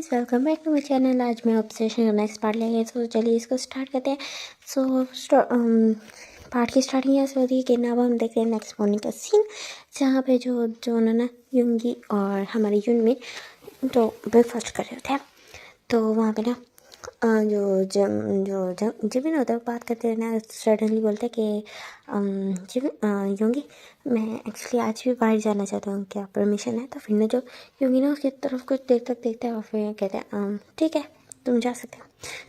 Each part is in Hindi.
Guys, welcome back to my channel. आज मैं ऑब्सेशन का नेक्स्ट पार्ट लेंगे, तो चलिए इसको स्टार्ट करते हैं। सो पार्ट की स्टार्टिंग ऐसे होती है कि ना अब हम देख रहे हैं नेक्स्ट मॉर्निंग का सीन, जहाँ पे जो जो उन्होंने युंगी और हमारी यूनमिन तो ब्रेकफास्ट कर रहे होते हैं। तो वहाँ पे ना जो जिमिन होता है वो बात करते हैं ना, सडनली बोलते हैं कि योंगी, मैं एक्चुअली आज भी बाहर जाना चाहता हूँ, क्या परमिशन है? तो फिर ना जो योंगी ना उसकी तरफ कुछ देर तक देखता है और फिर कहते हैं ठीक है, तुम जा सकते हो।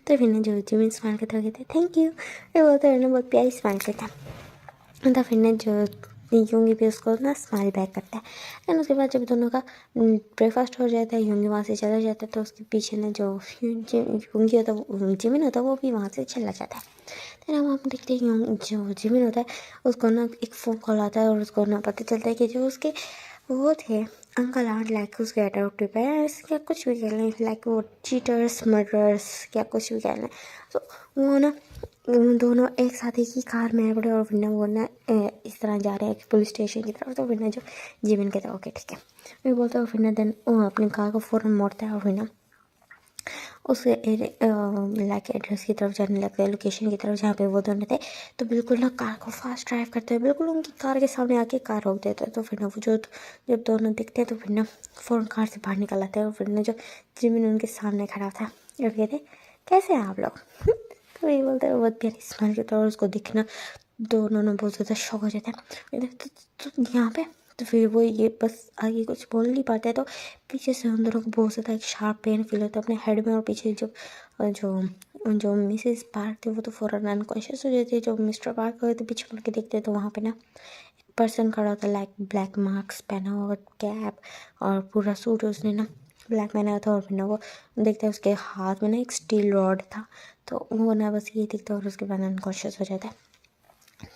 तो फिर ना जो जिमिन स्माइल करते हुए कहते हैं थैंक यू। फिर बोलते हैं ना बहुत प्यारी स्माइल करता है। तो फिर ना जो योंगी भी उसको ना स्माइल बैक करता है। एंड उसके बाद जब दोनों का ब्रेकफास्ट हो जाता है, योंगी वहाँ से चला जाता है, तो उसके पीछे ना जो योंगी होता है, जिमिन होता है, वो भी वहाँ से चला जाता है। फिर हम देखते हैं जो जिमिन होता है उसको ना एक फ़ोन कॉल आता है और उसको ना पता चलता है कि जो उसके वो थे अंकल आंट लाइक उसके अडॉप्टिव पेरेंट्स, क्या कुछ भी कह लें, लाइक वो चीटर्स मर्डरर्स, क्या कुछ भी कह लें। तो वो ना दोनों एक साथ ही की कार में पड़े और फिर ना वो ना इस तरह जा रहे हैं पुलिस स्टेशन की तरफ। तो फिर ना जो जिमिन कहता है ओके ठीक है, फिर बोलता है, फिर ना देन वो अपनी कार को फ़ौरन मोड़ता है और फिर ना उस लाइक एड्रेस की तरफ जाने लगते हैं, लोकेशन की तरफ जहाँ पे वो दोनों थे। तो बिल्कुल ना कार को फास्ट ड्राइव करते हैं, बिल्कुल उनकी कार के सामने आके कार रोक देते हैं। तो फिर ना वो जो जब दोनों दिखते हैं तो फिर ना फ़ौरन कार से बाहर निकल आते हैं और फिर ना जो जिमिन उनके सामने खड़ा था और कहते कैसे हैं आप लोग? तो ये बोलते हैं, बहुत प्यारी स्माइल करता है और उसको दिखना दोनों ने बहुत ज़्यादा शौक हो जाता है। तो यहाँ पे तो फिर वो ये बस आगे कुछ बोल नहीं पाते हैं। तो पीछे से उन दोनों को बहुत ज़्यादा एक शार्प पेन फील होता है अपने हेड में। और पीछे जो जो जो मिसेस पार्क थी वो तो फ़ौरन अनकॉन्शियस हो जाती है। जो मिस्टर पार्क होते पीछे मुड़ के देखते हैं तो वहाँ पे ना एक पर्सन खड़ा होता है, लाइक ब्लैक मास्क पहना हुआ, कैप और पूरा सूट उसने ना ब्लैक पहना था। और फिर ना वो देखते हैं उसके हाथ में ना एक स्टील रॉड था। तो वो ना बस ये दिखता है और उसके बाद अनकॉन्शियस हो जाता है।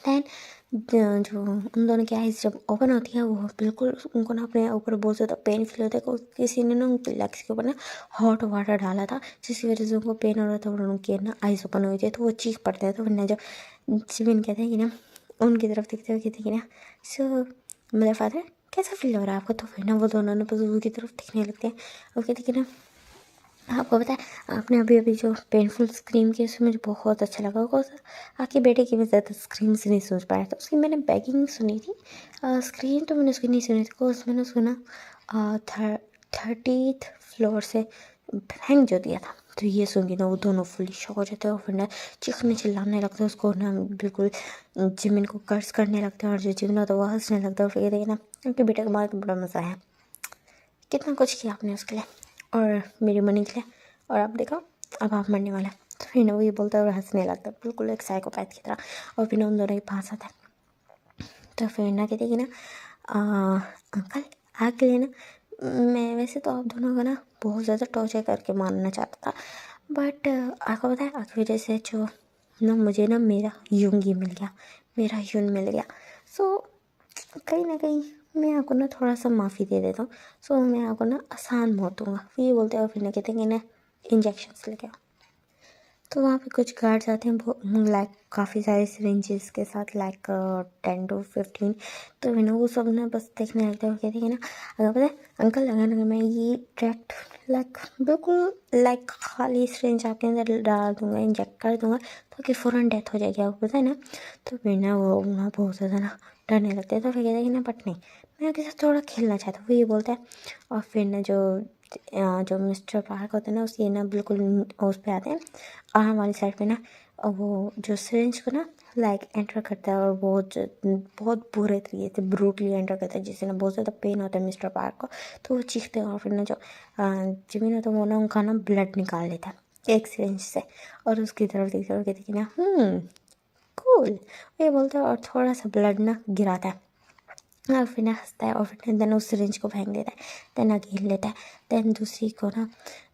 दैन जो उन दोनों की आइज़ जब ओपन होती है वो बिल्कुल उनको ना अपने ऊपर बहुत ज़्यादा पेन फील होता है। किसी ने ना उनके लेग्स के ऊपर ना हॉट वाटर डाला था, जिसकी वजह से उनको पेन हो रहा था और उनकी ना आइज़ ओपन हुई थी। तो वो चीख पड़ते हैं। तो फिर ना जो जिमिन कहते हैं कि ना उनकी तरफ देखते हुए कहते हैं कि ना सो मेरे फादर, कैसा फील हो रहा है आपको? तो फिर ना वो दोनों ने बस उसकी तरफ दिखने लगते हैं और कहते हैं कि ना आपको पता है आपने अभी अभी जो पेनफुल स्क्रीम की उसमें मुझे बहुत अच्छा लगा होगा। आपके बेटे की मैं ज़्यादा स्क्रीम से नहीं सोच पाया था, उसकी मैंने बैगिंग सुनी थी, स्क्रीम तो मैंने उसकी नहीं सुनी थी। बिकॉज मैंने उसको ना 30th फ्लोर से फेंक जो दिया था। तो ये सुन के ना वो दोनों फुली शॉक हो जाते हैं और फिर ना चीखने चिल्लाने लगते हैं, उसको ना बिल्कुल जिमिन को कर्ज करने लगते हैं। और जो जिमिन होता है वो हंसने लगता है और फिर देखिए ना उनके बेटे को मार के बड़ा मज़ा आया, कितना कुछ किया आपने उसके लिए और मेरी मनी के लिए, और अब देखो अब आप मरने वाला है। तो फिर ना वो ये बोलता है और हंसने लगता है बिल्कुल एक साइकोपैथ की तरह। और फिर ना उन दोनों के पास आता है। तो फिर ना कहते कि ना अंकल आके लेना, मैं वैसे तो आप दोनों को ना बहुत ज़्यादा टॉर्चर करके मारना चाहता था, बट आपको पता है आपकी वजह से जो ना मुझे ना मेरा युंगी मिल गया, मेरा यून मिल गया। सो कहीं ना कहीं मैं आपको ना थोड़ा सा माफ़ी दे देता हूँ। सो मैं आपको ना आसान मौत दूँगा। फिर ये बोलते हैं और फिर ना कहते हैं कि ना इंजेक्शन लेके आओ। तो वहाँ पे कुछ गार्ड्स आते हैं लाइक काफ़ी सारे सिरिंजेस के साथ, लाइक 10 to 15। तो ना वो सब ना बस देखने लगते हैं और कहते हैं कि ना अगर पता है अंकल अगर मैं ये डायरेक्ट लाइक बिल्कुल लाइक खाली सिरिंज आपके अंदर डाल दूँगा, इंजेक्ट कर दूँगा तो कि फ़ौरन डेथ हो जाएगी, आपको पता है ना। तो फिर ना वो ना बहुत ज़्यादा ना डरने लगते हैं। तो फिर कहते हैं कि ना बट नहीं, मैं आपके साथ थोड़ा खेलना चाहता हूँ, वो ये बोलता है। और फिर ना जो मिस्टर पार्क होते हैं ना उसके ना बिल्कुल उस पे आते हैं आर्म वाली साइड पे ना, और वो जो सिरिंज को ना लाइक एंटर करता है और बहुत बुरे तरीके से ब्रूटली एंटर करता है, जिससे ना बहुत ज़्यादा पेन होता है मिस्टर पार्क को। तो वो चीखते हैं और फिर ना जो जिमिन होता है वो ना उनका ना ब्लड निकाल लेता है एक सिरिंज से और उसकी तरफ देखते हैं और कहते हैं कि ना कूल, ये बोलता है और थोड़ा सा ब्लड ना गिराता है और फिर ना हंसता है और फिर देन उस सिरिंज को फेंक देता है। देन अगेन लेता है। देन दूसरी को ना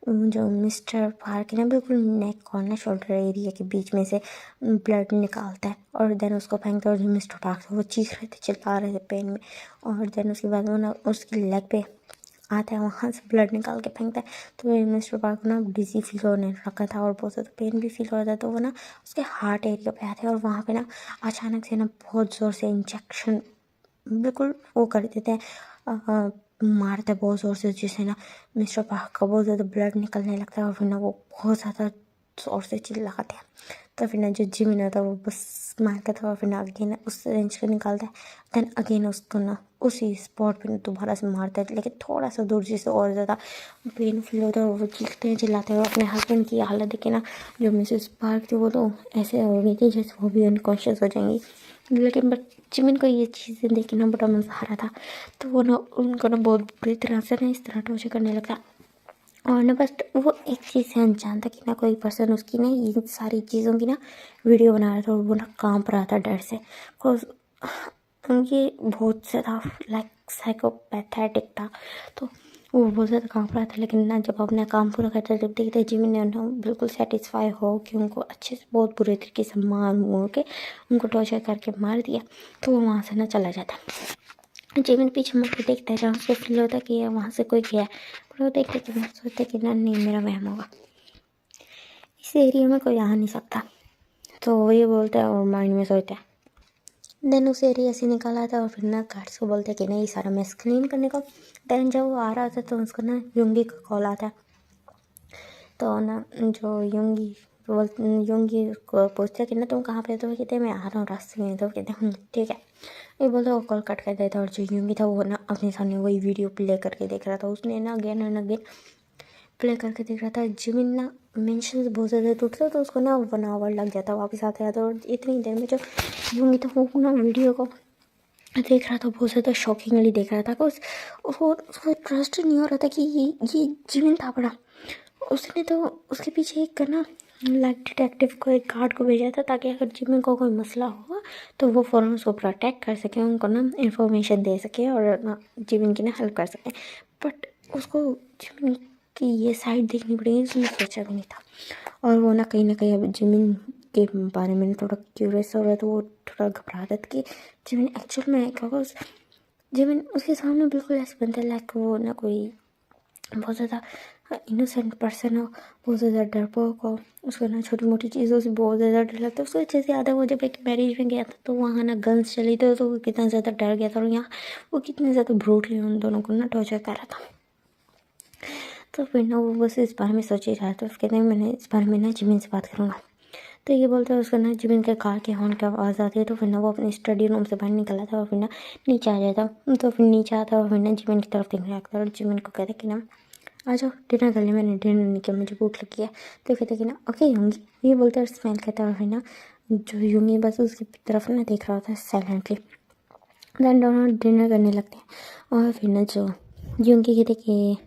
जो मिस्टर पार्क है ना बिल्कुल नेक और ना शोल्डर एरिया के बीच में से ब्लड निकालता है और देन उसको फेंकता है। और जो मिस्टर पार्क था वो चीख रहे थे, चिल्ला रहे थे पेन में। और देन उसके बाद वो ना उसकी लेग पे आता है, वहाँ से ब्लड निकाल के फेंकता है। तो मिस्टर पार्क को ना डिजी फील होने रखा था और बहुत ज़्यादा पेन भी फील हो रहा था। तो वो ना उसके हार्ट एरिया पे आते हैं और वहाँ पे ना अचानक से ना बहुत ज़ोर से इंजेक्शन बिल्कुल वो कर देते हैं, मारता है बहुत ज़ोर से, जिससे ना मिस्टर पार्क का बहुत ज़्यादा ब्लड निकलने लगता है और फिर ना वो बहुत ज़्यादा ज़ोर से चिल्लाते हैं। तो फिर ना जो जिमिन होता है वो बस मारता था और फिर ना अगेन उस रेंज को निकालता है। देन अगेन उसको ना उसी स्पॉट पे दोबारा से मारता है, लेकिन थोड़ा सा दूर, जिससे और ज़्यादा पेन फील होता है और वो चीखते हैं चिल्लाते हैं। और अपने हस्बैंड की हालत देखे ना जो मिसेस पार्क थी वो तो ऐसे हो गई थी जैसे वो भी अनकॉन्शियस हो जाएंगी। लेकिन बट जिमिन को ये चीज़ें देखी ना बड़ा मज़ा आ रहा था। तो वो ना उनको ना बहुत बुरी तरह से ना इस तरह टॉर्चर करने लगा। और ना बस वो एक चीज़ से अनजान था कि ना कोई पर्सन उसकी ना इन सारी चीज़ों की ना वीडियो बना रहा था और वो ना कांप रहा था डर से। बिकॉज ये बहुत ज़्यादा लाइक साइकोपैथेटिक था, तो वो बहुत ज़्यादा कांप रहा था। लेकिन ना जब अपना काम पूरा करता जब देखते जिमी ने ना बिल्कुल सेटिस्फाई हो कि उनको अच्छे से बहुत बुरे तरीके से मार मूर के उनको टॉर्चर करके मार दिया, तो वो वहाँ से ना चला जाता। जिमिन पीछे मुड़ के देखता है, जहाँ उसको फील होता है कि वहाँ से कोई गया है, पर वो देखते कि मैं सोचते कि ना नहीं मेरा वहम होगा, इस एरिया में कोई आ नहीं सकता। तो वो ये बोलता है और माइंड में सोचता है। देन उस एरिया से निकाला था और फिर ना गार्ड्स को बोलते कि नहीं सारा मेस क्लीन करने को। देन जब वो आ रहा था तो उसको ना युंगी का कॉल आता है। तो ना जो युंगी को पूछते कि ना तुम कहाँ पे, तो कहते मैं आ रहा हूँ रास्ते में। तो कहते ठीक है, ये बोलते वो कॉल कट कर देता। और जो युंगी था वो ना अपने सामने वही वीडियो प्ले करके देख रहा था। उसने ना अगेन एंड अगेन प्ले करके देख रहा था। जिमिन ना मेंशन बहुत ज़्यादा टूटता तो उसको ना 1 आवर लग जाता वापस आता है। तो इतनी देर में जो युंगी था वो ना वीडियो को देख रहा था, बहुत ज़्यादा शॉकिंगली देख रहा था। कि उसको ट्रस्ट नहीं हो रहा था कि ये जिमिन था बड़ा। उसने तो उसके पीछे एक ना लाइक डिटेक्टिव को, एक गार्ड को भेजा था ताकि अगर जिमिन को कोई मसला हुआ तो वो फ़ौरन उसको प्रोटेक्ट कर सके, उनको ना इंफॉर्मेशन दे सके और ना जिमिन की ना हेल्प कर सके। बट उसको जिमिन की ये साइड देखनी पड़ेगी, उसने सोचा भी नहीं था। और वो ना कहीं अब जिमिन के बारे में थोड़ा क्यूरियस हो रहा था। वो थोड़ा घबरा था कि जिमिन एक्चुअल में क्या होगा। जिमिन उसके सामने बिल्कुल ऐसे बनता है लाइक वो ना कोई बहुत ज़्यादा इनोसेंट पर्सन हो, बहुत ज़्यादा डरपोक हो। उसको ना छोटी मोटी चीज़ों से बहुत ज़्यादा डर लगता है। उसको अच्छे से याद है वो जब एक मैरिज में गया था तो वहाँ ना गन्स चली थी, तो वो कितना ज़्यादा डर गया था। और यहाँ वो कितने ज़्यादा ब्रूटली उन दोनों को ना टॉर्चर कर रहा था। तो फिर ना वो बस इस बारे में सोच ही रहा था। तो कहते हैं मैंने इस बारे में ना जिमिन से बात करूँगा। तो ये बोलते हैं उसका ना जिमिन के कार के हॉर्न की आवाज़ आती है। तो फिर ना वो अपने स्टडी रूम से बाहर निकला था और फिर ना नीचे आ जाता। तो फिर नीचे आता और फिर ना जिमिन की तरफ देखने लगता और जिमिन को कहते कि ना आ जाओ डिनर कर ले, मैंने डिनर नहीं किया, मुझे भूख लगी है। तो कहते कि ना ओके यूंगी, ये बोलते और स्माइल करता और फिर ना जो यूंगी बस उसकी तरफ ना देख रहा होता है साइलेंटली। देन दोनों डिनर करने लगते हैं और फिर ना जो यूंगी कहते कि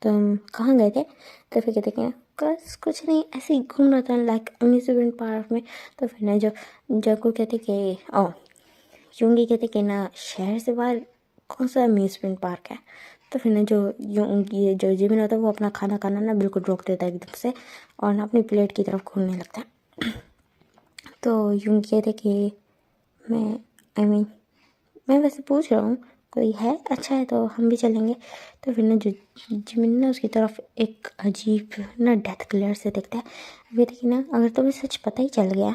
तुम कहाँ गए थे। तो फिर कहते कि बस कुछ नहीं ऐसे ही घूम रहा था लाइक अम्यूजमेंट पार्क में। तो फिर ना जो जब को कहते कि ओ यूंगी कहते कि ना शहर से बाहर कौन सा अम्यूजमेंट पार्क है। तो फिर ना जो यूंगी जो जिमिन होता है वो अपना खाना खाना ना बिल्कुल रोक देता है एकदम से और ना अपनी प्लेट की तरफ घूरने लगता है। तो यूंगी कहते कि मैं मैं वैसे पूछ रहा हूँ कोई है अच्छा है तो हम भी चलेंगे। तो फिर ना जो जिमिन ना उसकी तरफ एक अजीब ना डेथ ग्लेयर से देखता है। वे देखिए ना अगर तुम्हें सच पता ही चल गया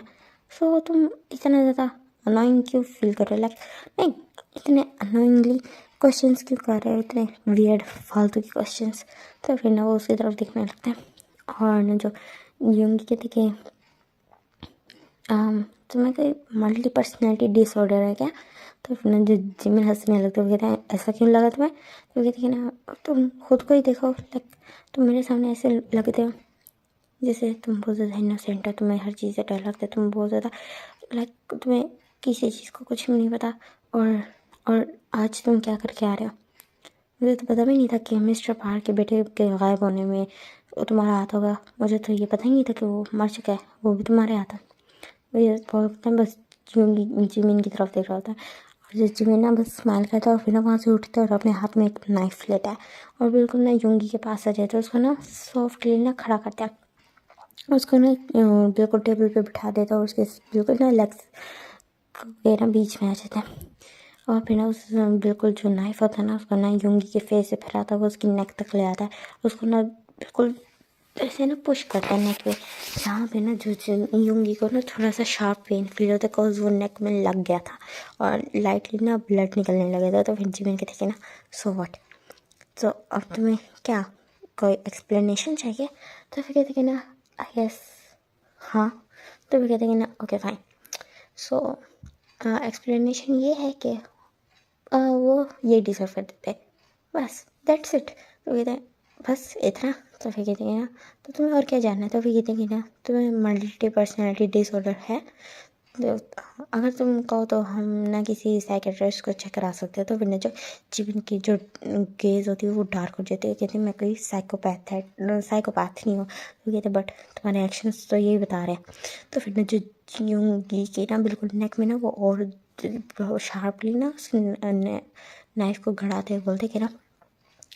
तो तुम इतना ज़्यादा अनोइंग क्यों फील कर रहे हो, लाइक नहीं इतने अनोइंगली क्वेश्चंस क्यों कर रहे हो, इतने वियर्ड फालतू के क्वेश्चंस। तो फिर ना वो उसकी तरफ देखने लगता है और ना जो यूंगी कहते कि तुम्हें कोई मल्टी पर्सनैलिटी डिसऑर्डर है क्या। तो फिर ना जो जिमिन हंसने लगता है वो कहते हैं ऐसा क्यों लगा तुम्हें। तो कहते हैं ना तुम खुद को ही देखो, लाइक तुम मेरे सामने ऐसे लगते हो जैसे तुम बहुत ज़्यादा इनोसेंट हो, तुम्हें हर चीज़ से डर लगता है, तुम बहुत ज़्यादा लाइक तुम्हें किसी चीज़ को कुछ भी नहीं पता। और आज तुम क्या करके आ रहे हो, मुझे तो पता भी नहीं था कि मिस्टर पार के बेटे के गायब होने में वो तुम्हारा हाथ होगा। मुझे तो ये पता ही नहीं था कि वो मर चुका है, वो भी तुम्हारे हाथ है। ये बोलता है बस जिमिन की तरफ देख रहा होता है और जो जिमिन ना बस स्माइल करता है और फिर ना वहाँ से उठता है और अपने हाथ में एक नाइफ लेता है और बिल्कुल ना यूंगी के पास आ जाता है। उसको ना सॉफ्टली ना खड़ा करता है, उसको ना बिल्कुल टेबल पे बिठा देता है और उसके बिल्कुल ना लेग्स के ना बीच में आ जाता है। और फिर ना उस बिल्कुल जो नाइफ होता है ना उसको ना यूंगी के फेस से फैलाता है, वो उसकी नेक तक ले आता है। उसको ना बिल्कुल ऐसे ना पुश करता है नेक पे, जहाँ पे ना जो यूंगी को ना थोड़ा सा शार्प पेन फील होता है बिकॉज वो नेक में लग गया था और लाइटली ना ब्लड निकलने लगा था। तो फिर जिमिन कहते कि ना सो व्हाट, तो अब तुम्हें क्या कोई एक्सप्लेनेशन चाहिए? तो फिर कहते कि ना आई गेस हाँ। तो फिर कहते कि ना ओके फाइन। सो एक्सप्लेनेशन ये है कि वो ये डिज़र्व कर देते हैं, बस दैट्स इट। तो कहते हैं बस इतना। तो फिर कहते हैं ना तो तुम्हें और क्या जानना है? तो फिर कहते हैं कि ना तुम्हें मल्टी पर्सनैलिटी डिसऑर्डर है। तो अगर तुम कहो तो हम ना किसी साइकेट्रिस्ट को चेक करा सकते हैं। तो फिर ना जो जीवन की जो गेज होती है वो डार्क हो जाती है। कहते हैं मैं कोई साइकोपैथ नहीं हूँ। तो कहते बट तुम्हारे एक्शंस तो यही बता रहे हैं। तो फिर ना जो यूंगी के ना बिल्कुल नेक में ना वो और शार्पली ना उस नाइफ को गड़ाते हुए बोलते कि ना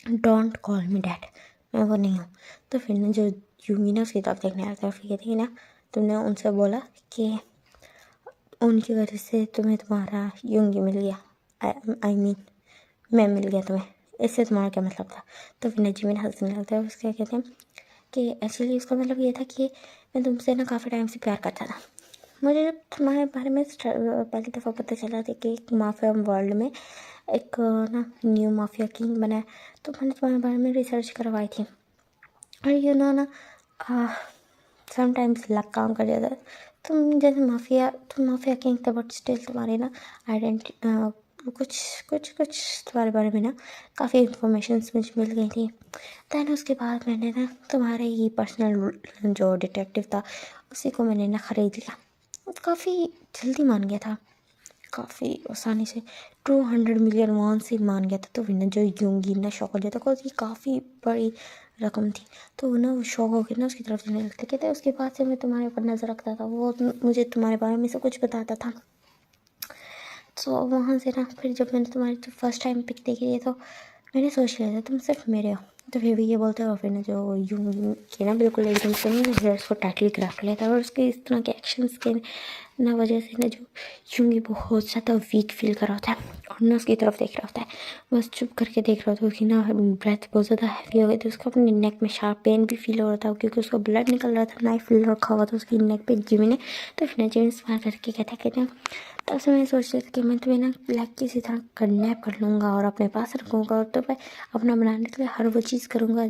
डोंट कॉल मी डैड, मैं वो नहीं हूँ। तो फिर ना जो यूंगी ना उसकी तरफ देखने आता है। फिर कहते हैं ना तुमने उनसे बोला कि उनकी वजह से तुम्हें तुम्हारा यूंगी मिल गया, आई मीन मैं मिल गया तुम्हें, इससे तुम्हारा क्या मतलब था? तो फिर नजीम हंसने लगता है। उसके कहते हैं कि एक्चुअली उसका मतलब ये था कि मैं तुमसे ना काफ़ी टाइम से प्यार करता था। मुझे जब तुम्हारे बारे में पहली दफ़ा पता चला था कि एक माफिया वर्ल्ड में एक ना न्यू माफिया किंग बना है, तो मैंने तुम्हारे बारे में रिसर्च करवाई थी। और यू नो ना समटाइम्स लक काम कर जाता है। तुम माफिया किंग थे बट स्टिल तुम्हारे ना कुछ कुछ तुम्हारे बारे में ना काफ़ी इन्फॉर्मेशन मुझे मिल गई थी। दैन उसके बाद मैंने ना तुम्हारे ही पर्सनल जो डिटेक्टिव था उसी को मैंने ना ख़रीद लिया। काफ़ी जल्दी मान गया था, काफ़ी आसानी से 200 मिलियन वॉन से मान गया था। तो फिर ना जो यूंगी ना शौक हो जाता बिकॉज ये काफ़ी बड़ी रकम थी। तो ना वो शौक हो गया ना उसकी तरफ जाने लगता। कहते उसके बाद से मैं तुम्हारे ऊपर नज़र रखता था, वो मुझे तुम्हारे बारे में सब कुछ बताता था। तो वहाँ से ना फिर जब मैंने तुम्हारी जो फर्स्ट टाइम पिक देखी है तो मैंने सोच लिया था तुम सिर्फ मेरे हो। तो फिर भी ये बोलते हो फिर ना जो यूं के ना बिल्कुल एकदम से ना हेयर्स को टाइटली ग्राफ लेता है और उसके इस तरह के एक्शंस के ना वजह से ना जो यूंगी बहुत ज़्यादा वीक फील कर रहा होता है और ना उसकी तरफ देख रहा होता है, बस चुप करके देख रहा होता है। उसकी ना ब्रेथ बहुत ज़्यादा हैवी हो गई थी, उसका अपने नेक में शार्प पेन भी फील हो रहा था क्योंकि उसका ब्लड निकल रहा था, नाइफ रखा हुआ था उसकी नेक पे जिमी ने। तो फिर ना जिमी स्मार करके कहते हैं तब से मैं सोच रही थी कि मैं तुम्हें ना लाइक किसी तरह किडनैप कर लूँगा और अपने पास रखूँगा और तो मैं अपना बनाने के लिए हर वो चीज़ करूँगा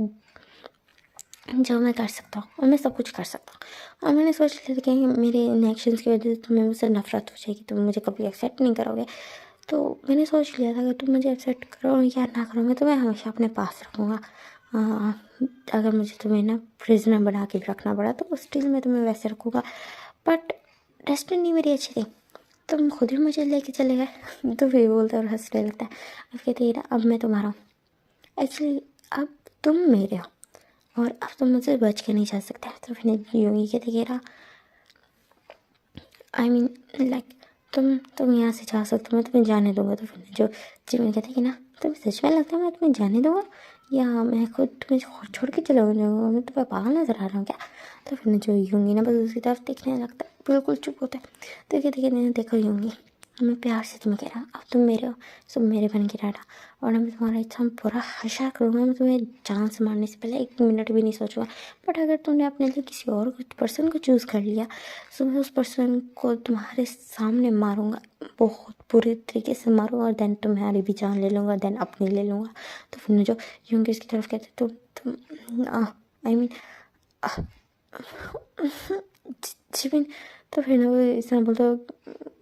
जो मैं कर सकता हूँ और मैं सब कुछ कर सकता हूँ। और मैंने सोच लिया था कि मेरे इन एक्शंस की वजह से तुम्हें मुझसे नफरत हो जाएगी, तुम मुझे कभी एक्सेप्ट नहीं करोगे। तो मैंने सोच लिया था कि तुम मुझे एक्सेप्ट करो या ना करो मैं तुम्हें हमेशा अपने पास रखूँगा। अगर मुझे तुम्हें ना प्रिजनर बना के भी रखना पड़ा तो स्टिल मैं तुम्हें वैसे रखूँगा। बट डेस्टिनी मेरी अच्छी थी, तुम खुद ही मुझे लेके चले गए। तो फिर बोलता है और हंसने लगता है। अब कहते हैं ना अब मैं तुम्हारा हूँ, एक्चुअली अब तुम मेरे हो और अब तुम मुझसे बच के नहीं जा सकते। तो फिर यूँ ही कहते कि ना आई मीन लाइक तुम यहाँ से जा सकते हो, मैं तुम्हें जाने दूंगा। तो फिर जो जिमी कहते कि ना तुम्हें सच में लगता है मैं तुम्हें जाने दूंगा या मैं खुद तुम्हें छोड़ के चला जाऊँगा, मैं तुम्हें पागल नजर आ रहा हूँ क्या? तो फिर जो यूंगी ना बस उसकी तरफ देखने लगता है, बिल्कुल चुप होता है। तो कहते कि देखो यूंगी मैं प्यार से तुम्हें कह रहा हूँ अब तुम मेरे हो, सब मेरे बन के रहना और मैं तुम्हारा इतना पूरा हशा करूँगा, मैं तुम्हें जान से मारने से पहले 1 मिनट भी नहीं सोचूंगा। बट अगर तुमने अपने लिए किसी और पर्सन को चूज़ कर लिया तो मैं उस पर्सन को तुम्हारे सामने मारूंगा, बहुत बुरे तरीके से मारूंगा और देन तुम्हारी भी जान ले लूँगा, देन अपनी ले लूँगा। तो फिर जो यूंगी इसकी तरफ कहते तुम आई मीन जीवन। तो फिर ना वो इस तरह बोलता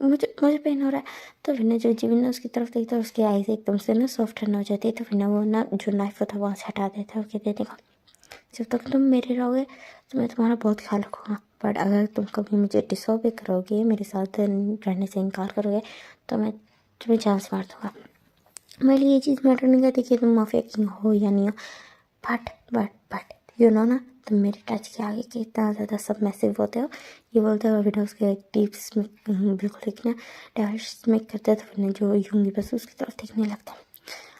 मुझे मुझे पेन हो रहा है। तो फिर ना जो जीवन ना उसकी तरफ देखता है उसकी आईज एकदम से ना सॉफ्ट टर्न हो जाती है। तो फिर ना वो ना जो नाइफ था वहाँ से हटा देता है और कहते देखो जब तक तुम मेरे रहोगे तो मैं तुम्हारा बहुत ख्याल रखूँगा, बट अगर तुम कभी मुझे डिसऑबे करोगे, मेरे साथ रहने से इनकार करोगे तो मैं तुम्हें जान से मार दूँगा। मेरे लिए ये चीज़ मैटर नहीं करती कि तुम माफिया किंग हो या नहीं हो, बट यू नो ना तुम मेरे टच के आगे के इतना ज़्यादा सब मैसिव होते हो। ये बोलते हो बेटा उसके टिप्स में बिल्कुल देखना डायरेक्ट में करते तो फिर जो यूंगी बस उसकी तरफ देखने लगता है।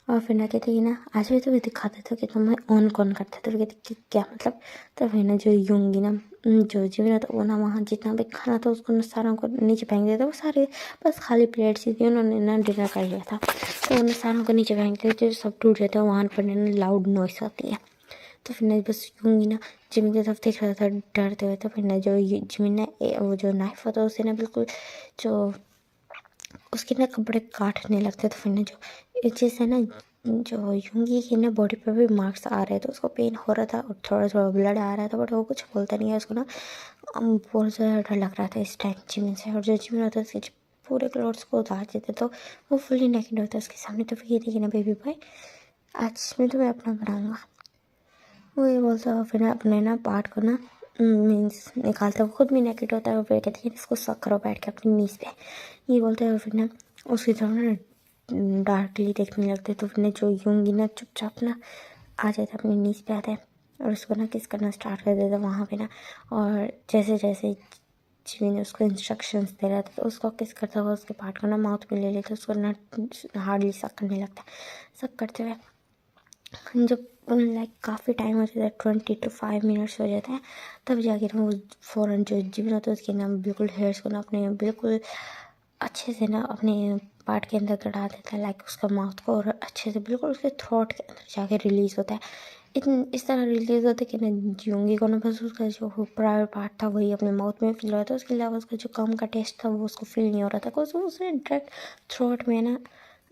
और फिर ना कहते कि ना आज भी तुम्हें दिखाते थे कि तुम्हें ऑन कौन करते थे। तो कहते कि क्या मतलब? तो फिर ना जो यूंगी ना जो जीवन था वो ना वहाँ जितना भी खाना था उसको ना सारों को नीचे फेंक दिया था। वो सारे बस खाली प्लेट सी थी, उन्होंने ना डिनर कर लिया था तो उन्हें सारों को नीचे फेंक दिया, जो सब टूट जाता है वहाँ पर ना लाउड नॉइस आती है। तो फिर ना बस यूंगी ना जिमी की तरफ देख रहा था डरते हुए। तो फिर ना जो जिमी ने वो जो नाइफ होता है उसे ना बिल्कुल जो उसके ना कपड़े काटने लगते। तो फिर ना जो जैसे ना जो यूंगी की ना बॉडी पे भी मार्क्स आ रहे थे, उसको पेन हो रहा था और थोड़ा थोड़ा ब्लड आ रहा था, बट वो कुछ बोलता नहीं है उसको ना। बहुत ज़्यादा डर लग रहा था इस टाइम जिमिन से। और जो जिमिन होता है उसके पूरे क्लोथ्स को उतार देते तो वो फुली नेकेड होता है उसके सामने। तो फिर ये थी कि ना बेबी बॉय आज मैं तुम्हें अपना बनाऊँगा। वो ये बोलता है, फिर अपने ना पार्ट को ना मीन्स निकालता है, वो खुद भी नेकेड होता है। और फिर कहते हैं इसको सक करो बैठ के अपनी नीज़ पे, ये बोलता है। और फिर ना उसकी तरफ ना डार्कली देखने लगते। तो फिर ना जो यूंगी ना चुपचाप ना आ जाता, अपनी नीज़ पे आता है और उसको ना किस करना स्टार्ट कर देता वहाँ पे ना। और जैसे जैसे जिमिन उसको इंस्ट्रक्शंस दे रहा था तो उसको किस करता हुआ उसके पार्ट को ना माउथ में ले लेता, उसको ना हार्डली सक करने लगता। सक करते हुए जब लाइक काफ़ी टाइम हो जाता है, 20 to 5 मिनट्स हो जाते हैं, तब जाके ना वो फ़ौरन जो जिमिन होता है उसके ना बिल्कुल हेयर्स को ना अपने बिल्कुल अच्छे से ना अपने पार्ट के अंदर गड़ा देता है, लाइक उसका माउथ को, और अच्छे से बिल्कुल उसके थ्रोट के अंदर जाके रिलीज़ होता है। इस तरह रिलीज़ होता है कि ना यूंगी को ना बस उसका जो प्राइवेट पार्ट था वही अपने माउथ में फील हो रहा था, उसके अलावा उसका जो कम का टेस्ट था वो उसको फील नहीं हो रहा था, बिकॉज उसने डायरेक्ट थ्रोट में ना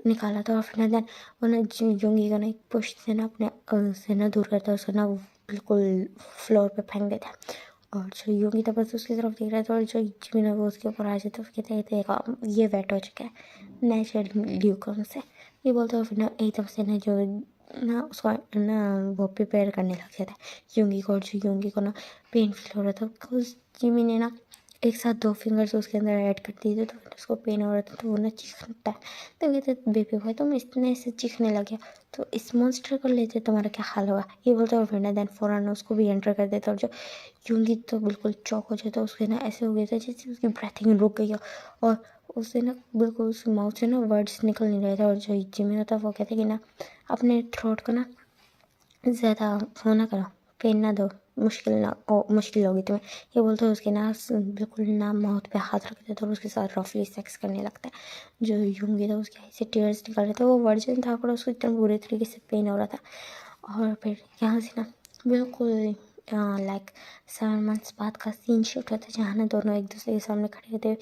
निकाला था। और फिर देन वो ना यूंगी का ना एक पुश से ना अपने से ना दूर करता है, उसको ना वो बिल्कुल फ्लोर पे फेंक देता है। और जो यूंगी था बस उसकी तरफ देख रहा था, और जो जिमिन है वो उसके ऊपर आ जाता है। उसके देखा ये वेट हो चुका है नेचुरल ल्यूकम से, ये बोलते हो। फिर ना एकदम से ना जो ना उसको ना वो प्रिपेयर करने लग जाता है यूंगी को। और जो यूंगी को ना पेन फील हो रहा था, बिकॉज जिमिन ने ना एक साथ 2 फिंगर्स उसके अंदर ऐड कर दिए थे, तो फिर उसको पेन हो रहा था, तो वो ना चीखता है। तो कहते बेबी भाई तुम इतने से चीखने लगे तो इस मॉन्स्टर को लेते तुम्हारा क्या हाल होगा, ये बोलते और फिर ना देन फौरन उसको भी एंटर कर देता। और जो यूंगी तो बिल्कुल चौक हो जाता, उसके ना ऐसे हो गया था जैसे उसकी ब्रीथिंग रुक गई हो, और उससे ना बिल्कुल उस माउथ से ना वर्ड्स निकल नहीं रहे थे। और जो जिमिन होता वो कहते कि ना अपने थ्रोट को ना ज़्यादा वो ना करो, पेन ना दो, मुश्किल होगी तुम्हें, ये बोलते हैं। उसके ना बिल्कुल ना माउथ पे हाथ रख देता और उसके साथ रफली सेक्स करने लगता है। जो यूंगी था उसके आई से टीयर्स निकल रहे थे, वो वर्जिन था पर उसको इतना बुरे तरीके से पेन हो रहा था। और फिर यहाँ से ना बिल्कुल लाइक 7 मंथ्स बाद का सीन शूट होता है, जहाँ ना दोनों एक दूसरे के सामने खड़े होते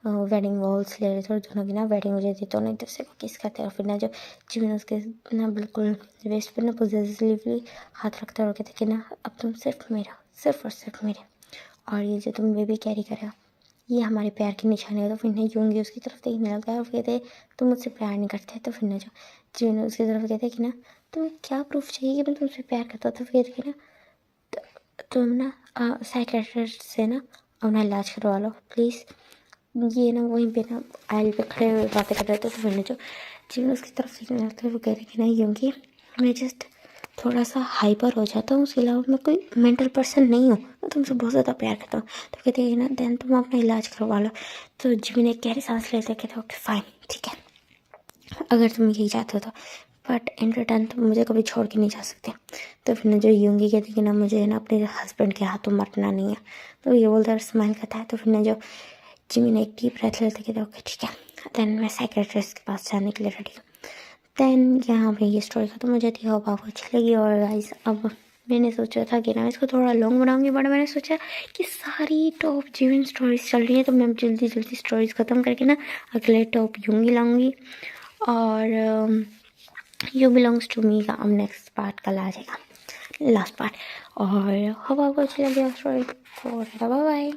वेडिंग वॉल्स ले रहे थे, और दोनों की ना वेडिंग हो जाती है, दोनों एक दूसरे को किस करते हैं। और फिर ना जो जिमिन उसके ना बिल्कुल वेस्ट पे ना पॉजिटिवली हाथ रखता है और कहते कि ना अब तुम सिर्फ मेरा, सिर्फ और सिर्फ मेरे, और ये जो तुम बेबी कैरी कर रहे हो ये हमारे प्यार की निशानी है। तो फिर ना यूंगी उसकी तरफ देखने लगता है और कहते तुम मुझसे प्यार नहीं करते। तो फिर ना जो जिमिन उसकी तरफ कहते कि ना तुम्हें क्या प्रूफ चाहिए कि मैं तुमसे प्यार करता हूँ। तो फिर कहते कि ना तुम ना साइकेट्रिस्ट से ना अपना इलाज करवा लो प्लीज़। ये ना वहीं पे ना आयल पे खड़े हुए बातें कर रहे थे। तो फिर ना जो जिमिन उसकी तरफ देखने लगता है, वो कह रहे कि नहीं यूंगी मैं जस्ट थोड़ा सा हाइपर हो जाता हूँ, उसके अलावा मैं कोई मेंटल पर्सन नहीं हूँ, मैं तुमसे बहुत ज़्यादा प्यार करता हूँ। तो कहते हैं ना देन तुम अपना इलाज करवा लो। तो जिमिन एक गहरी सांस लेते कहते ओके फाइन ठीक है, अगर तुम यही चाहते हो तो, बट इन रिटर्न तुम मुझे कभी छोड़ के नहीं जा सकते। तो फिर ना जो यूंगी कहती कि ना मुझे ना अपने हस्बैंड के हाथों मरना नहीं है। तो ये बोलता है स्माइल करता है। तो फिर ना जो जिमिन एक डीप ब्रेथ लेते कहते ओके ठीक है, देन मैं साइकेट्रिस्ट के पास जाने के लिए रेडी हूँ। देन यहाँ पे ये स्टोरी खत्म हो जाती है। होप आपको अच्छी लगी। और गाइस अब मैंने सोचा था कि ना इसको थोड़ा लॉन्ग बनाऊंगी, बट मैंने सोचा कि सारी टॉप जिमिन स्टोरीज चल रही है, तो मैं जल्दी जल्दी स्टोरीज ख़त्म करके ना अगले टॉप यूंगी लाऊंगी। और यू बिलोंग्स टू मी का अब नेक्स्ट पार्ट कल आ जाएगा, लास्ट पार्ट। और होप आपको अच्छी लगी स्टोरी। Bye bye.